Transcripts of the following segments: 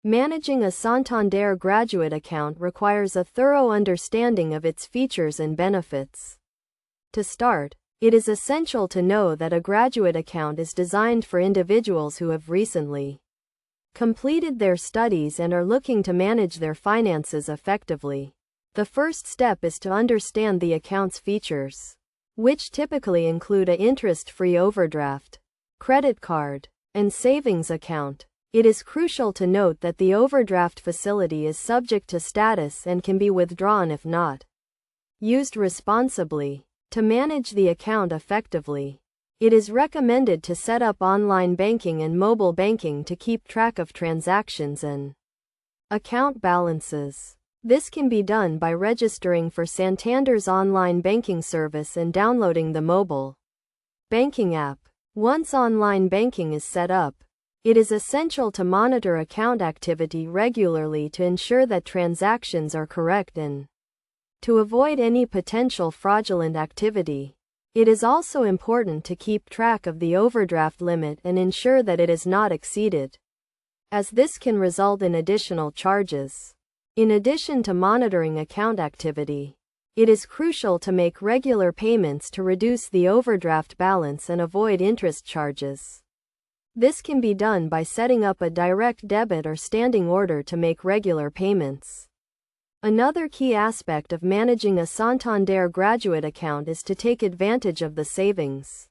Managing a Santander graduate account requires a thorough understanding of its features and benefits. To start, it is essential to know that a graduate account is designed for individuals who have recently completed their studies and are looking to manage their finances effectively. The first step is to understand the account's features, which typically include an interest-free overdraft, credit card, and savings account. It is crucial to note that the overdraft facility is subject to status and can be withdrawn if not used responsibly. To manage the account effectively, it is recommended to set up online banking and mobile banking to keep track of transactions and account balances. This can be done by registering for Santander's online banking service and downloading the mobile banking app. Once online banking is set up, it is essential to monitor account activity regularly to ensure that transactions are correct and to avoid any potential fraudulent activity. It is also important to keep track of the overdraft limit and ensure that it is not exceeded, as this can result in additional charges. In addition to monitoring account activity, it is crucial to make regular payments to reduce the overdraft balance and avoid interest charges. This can be done by setting up a direct debit or standing order to make regular payments. Another key aspect of managing a Santander graduate account is to take advantage of the savings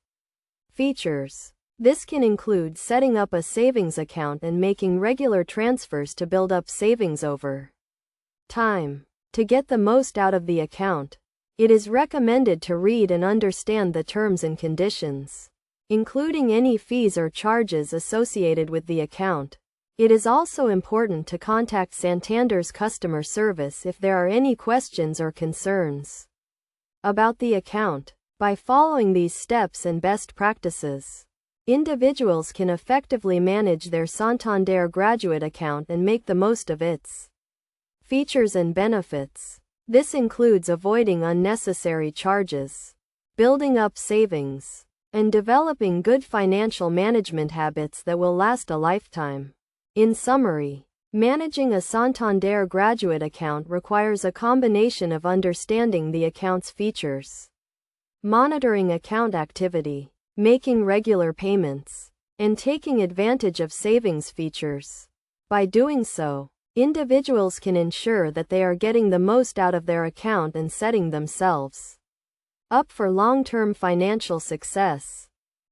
features. This can include setting up a savings account and making regular transfers to build up savings over time. To get the most out of the account, it is recommended to read and understand the terms and conditions, including any fees or charges associated with the account. It is also important to contact Santander's customer service if there are any questions or concerns about the account. By following these steps and best practices, individuals can effectively manage their Santander graduate account and make the most of its features and benefits. This includes avoiding unnecessary charges, building up savings, and developing good financial management habits that will last a lifetime. In summary, managing a Santander graduate account requires a combination of understanding the account's features, monitoring account activity, making regular payments, and taking advantage of savings features. By doing so, individuals can ensure that they are getting the most out of their account and setting themselves up for long-term financial success.